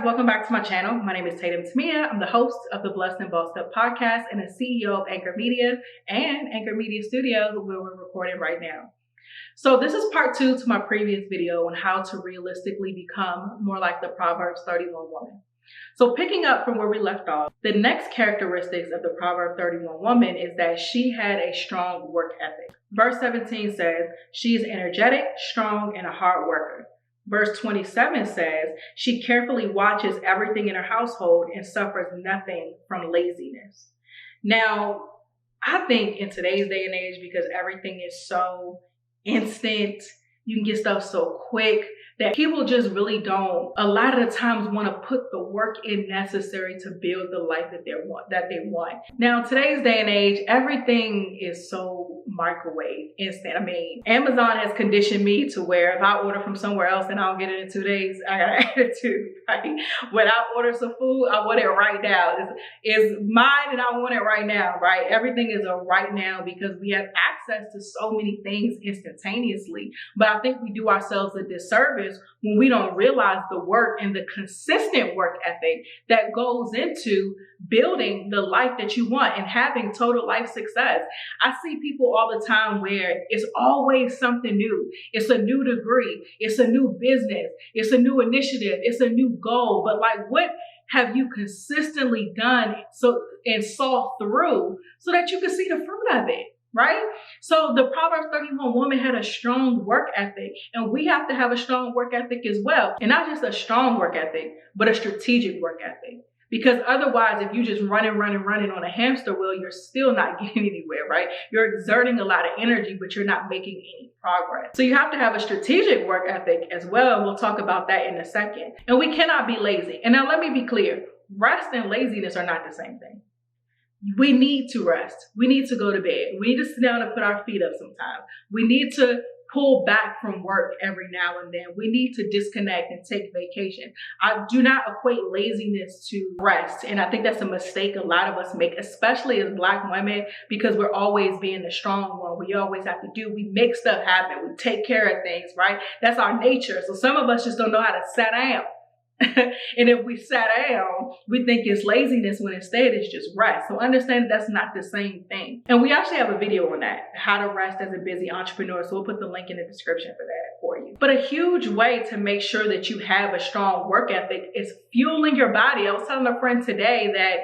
welcome back to my channel. My name is Tatum Temia. I'm the host of the Blessed and Bossed Up podcast and the CEO of Anchor Media and Anchor Media Studios, where we're recording right now. So this is part 2 to my previous video on how to realistically become more like the Proverbs 31 woman. So picking up from where we left off, the next characteristics of the Proverb 31 woman is that she had a strong work ethic. Verse 17 says, she is energetic, strong, and a hard worker. Verse 27 says, she carefully watches everything in her household and suffers nothing from laziness. Now, I think in today's day and age, because everything is so instant, you can get stuff so quick, that people just really don't, a lot of the times, want to put the work in necessary to build the life that they want. Now, in today's day and age, everything is so microwave, instant. I mean, Amazon has conditioned me to where if I order from somewhere else and I don't get it in 2 days, I got an attitude, right? When I order some food, I want it right now. It's mine and I want it right now, right? Everything is a right now because we have access to so many things instantaneously. But I think we do ourselves a disservice when we don't realize the work and the consistent work ethic that goes into building the life that you want and having total life success. I see people all the time where it's always something new. It's a new degree. It's a new business. It's a new initiative. It's a new goal. But like, what have you consistently done and saw through so that you can see the fruit of it? Right? So the Proverbs 31 woman had a strong work ethic, and we have to have a strong work ethic as well. And not just a strong work ethic, but a strategic work ethic. Because otherwise, if you just running on a hamster wheel, you're still not getting anywhere, right? You're exerting a lot of energy, but you're not making any progress. So you have to have a strategic work ethic as well. And we'll talk about that in a second. And we cannot be lazy. And now let me be clear. Rest and laziness are not the same thing. We need to rest. We need to go to bed. We need to sit down and put our feet up sometimes. We need to pull back from work every now and then. We need to disconnect and take vacation. I do not equate laziness to rest. And I think that's a mistake a lot of us make, especially as Black women, because we're always being the strong one. We always have to we make stuff happen. We take care of things, right? That's our nature. So some of us just don't know how to sit down. And if we sat down, we think it's laziness when instead it's just rest. So understand that's not the same thing. And we actually have a video on that, how to rest as a busy entrepreneur. So we'll put the link in the description for that for you. But a huge way to make sure that you have a strong work ethic is fueling your body. I was telling a friend today that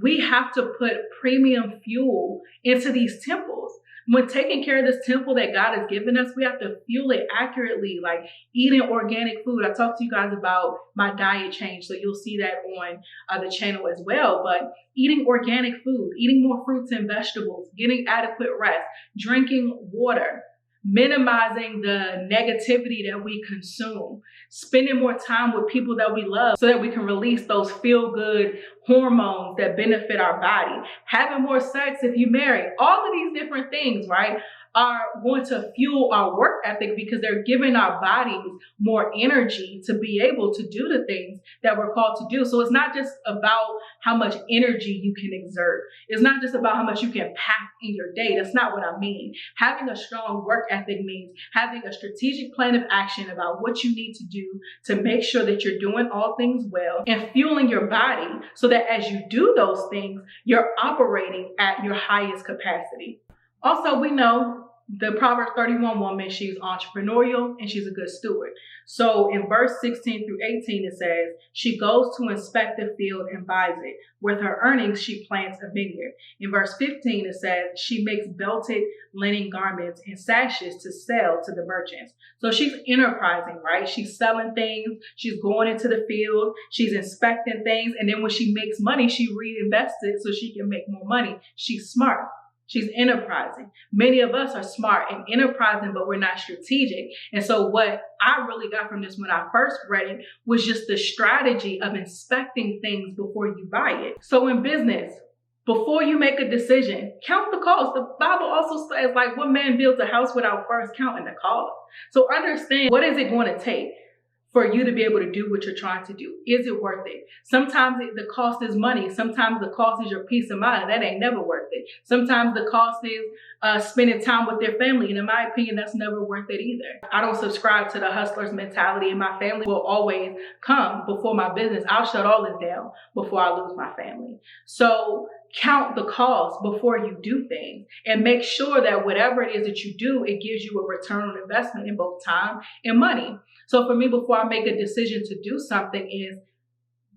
we have to put premium fuel into these temples. When taking care of this temple that God has given us, we have to fuel it accurately, like eating organic food. I talked to you guys about my diet change, so you'll see that on the channel as well. But eating organic food, eating more fruits and vegetables, getting adequate rest, drinking water, minimizing the negativity that we consume, spending more time with people that we love so that we can release those feel-good hormones that benefit our body, having more sex if you marry, all of these different things, right, are going to fuel our work ethic because they're giving our bodies more energy to be able to do the things that we're called to do. So it's not just about how much energy you can exert. It's not just about how much you can pack in your day. That's not what I mean. Having a strong work ethic means having a strategic plan of action about what you need to do to make sure that you're doing all things well and fueling your body so that as you do those things, you're operating at your highest capacity. Also, we know the Proverbs 31 woman, she's entrepreneurial and she's a good steward. So in verse 16 through 18, it says, she goes to inspect the field and buys it. With her earnings, she plants a vineyard. In verse 15, it says, she makes belted linen garments and sashes to sell to the merchants. So she's enterprising, right? She's selling things. She's going into the field. She's inspecting things. And then when she makes money, she reinvests it so she can make more money. She's smart. She's enterprising. Many of us are smart and enterprising, but we're not strategic. And so what I really got from this when I first read it was just the strategy of inspecting things before you buy it. So in business, before you make a decision, count the cost. The Bible also says, like, what man builds a house without first counting the cost? So understand, what is it going to take for you to be able to do what you're trying to do? Is it worth it? Sometimes the cost is money. Sometimes the cost is your peace of mind. That ain't never worth it. Sometimes the cost is spending time with their family. And in my opinion, that's never worth it either. I don't subscribe to the hustler's mentality, and my family will always come before my business. I'll shut all this down before I lose my family. So count the cost before you do things, and make sure that whatever it is that you do, it gives you a return on investment in both time and money. So for me, before I make a decision to do something, is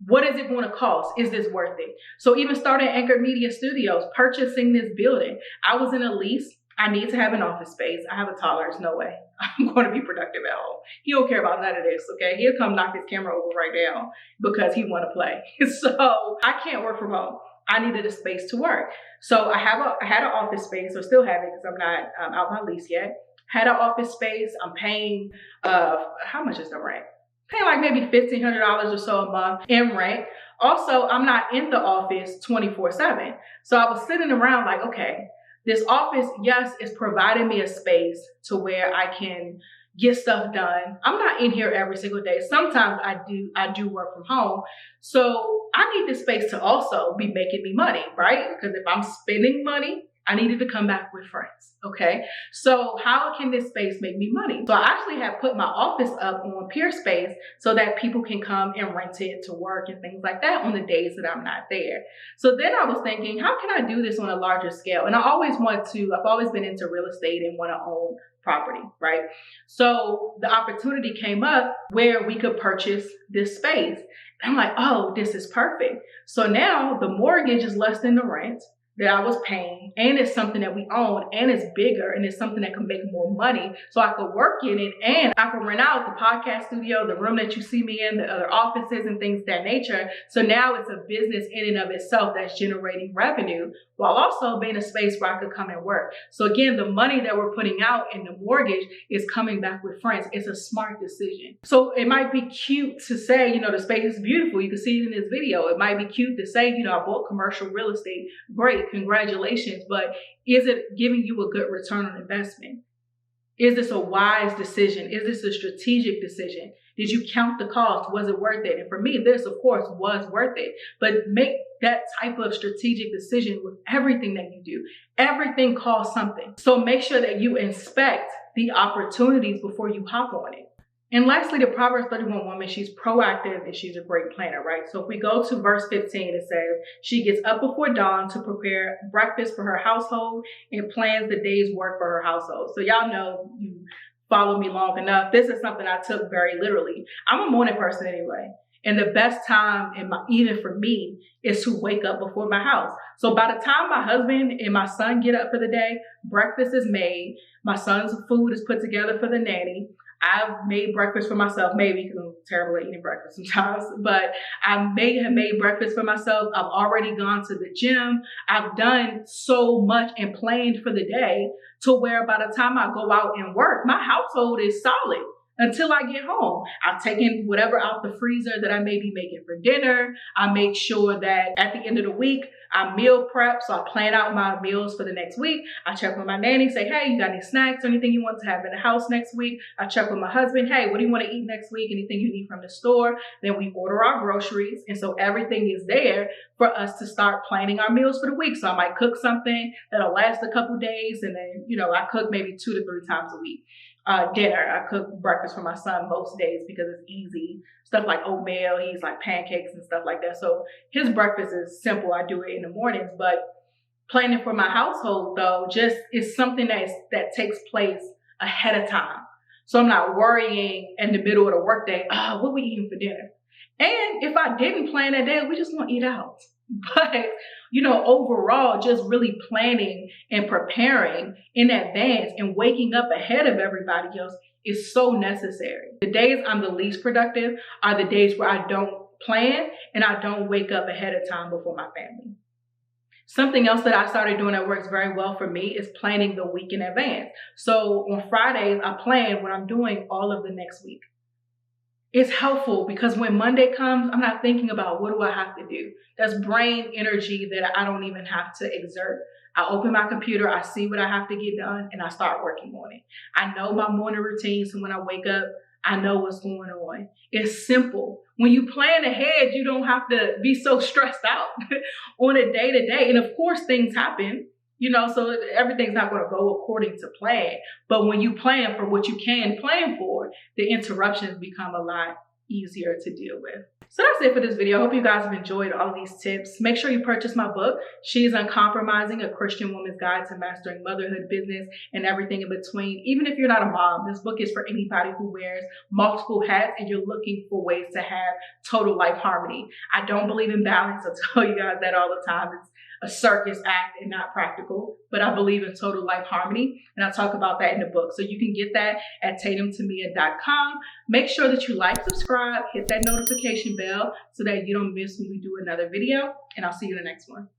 what is it going to cost? Is this worth it? So even starting Anchor Media Studios, purchasing this building, I was in a lease. I need to have an office space. I have a toddler. There's no way I'm going to be productive at home. He don't care about none of this, okay? He'll come knock his camera over right now because he want to play. So I can't work from home. I needed a space to work. So I had an office space, or still have it because I'm not out my lease yet. Had an office space. I'm paying, how much is the rent? Paying like maybe $1,500 or so a month in rent. Also, I'm not in the office 24/7. So I was sitting around like, okay, this office, yes, is providing me a space to where I can get stuff done. I'm not in here every single day. Sometimes I do work from home. So I need this space to also be making me money, right? Because if I'm spending money, I needed to come back with friends, okay? So how can this space make me money? So I actually have put my office up on Peerspace so that people can come and rent it to work and things like that on the days that I'm not there. So then I was thinking, how can I do this on a larger scale? And I've always been into real estate and want to own property, right? So the opportunity came up where we could purchase this space. And I'm like, oh, this is perfect. So now the mortgage is less than the rent that I was paying, and it's something that we own, and it's bigger, and it's something that can make more money, so I could work in it, and I could rent out the podcast studio, the room that you see me in, the other offices and things of that nature. So now it's a business in and of itself that's generating revenue, while also being a space where I could come and work. So again, the money that we're putting out in the mortgage is coming back with friends. It's a smart decision. So it might be cute to say, the space is beautiful. You can see it in this video. It might be cute to say, I bought commercial real estate. Great. Congratulations. But is it giving you a good return on investment? Is this a wise decision? Is this a strategic decision? Did you count the cost? Was it worth it? And for me, this, of course, was worth it. But make that type of strategic decision with everything that you do. Everything costs something. So make sure that you inspect the opportunities before you hop on it. And lastly, the Proverbs 31 woman, she's proactive and she's a great planner, right? So if we go to verse 15, it says, she gets up before dawn to prepare breakfast for her household and plans the day's work for her household. So y'all know, you follow me long enough, this is something I took very literally. I'm a morning person anyway. And the best time, even for me, is to wake up before my house. So by the time my husband and my son get up for the day, breakfast is made. My son's food is put together for the nanny. I've made breakfast for myself, maybe because I'm terrible at eating breakfast sometimes, but I may have made breakfast for myself. I've already gone to the gym. I've done so much and planned for the day to where by the time I go out and work, my household is solid until I get home. I've taken whatever out the freezer that I may be making for dinner. I make sure that at the end of the week, I meal prep. So I plan out my meals for the next week. I check with my nanny, say, hey, you got any snacks or anything you want to have in the house next week? I check with my husband, hey, what do you want to eat next week? Anything you need from the store? Then we order our groceries. And so everything is there for us to start planning our meals for the week. So I might cook something that'll last a couple days. And then, I cook maybe 2 to 3 times a week. Dinner, I cook breakfast for my son most days because it's easy. Stuff like oatmeal, he's like pancakes and stuff like that. So his breakfast is simple. I do it in the mornings, but planning for my household though, just is something that takes place ahead of time. So I'm not worrying in the middle of the workday, what we eating for dinner? And if I didn't plan that day, we just want to eat out. But, overall, just really planning and preparing in advance and waking up ahead of everybody else is so necessary. The days I'm the least productive are the days where I don't plan and I don't wake up ahead of time before my family. Something else that I started doing that works very well for me is planning the week in advance. So on Fridays, I plan what I'm doing all of the next week. It's helpful because when Monday comes, I'm not thinking about what do I have to do. That's brain energy that I don't even have to exert. I open my computer, I see what I have to get done, and I start working on it. I know my morning routine, so when I wake up, I know what's going on. It's simple. When you plan ahead, you don't have to be so stressed out on a day-to-day. And of course, things happen, so everything's not going to go according to plan. But when you plan for what you can plan for, the interruptions become a lot easier to deal with. So that's it for this video. I hope you guys have enjoyed all of these tips. Make sure you purchase my book, She is Uncompromising, A Christian Woman's Guide to Mastering Motherhood, Business, and Everything in Between. Even if you're not a mom, this book is for anybody who wears multiple hats and you're looking for ways to have total life harmony. I don't believe in balance. I tell you guys that all the time. It's a circus act and not practical, but I believe in total life harmony. And I talk about that in the book. So you can get that at tatumtemia.com. Make sure that you like, subscribe, hit that notification bell so that you don't miss when we do another video. And I'll see you in the next one.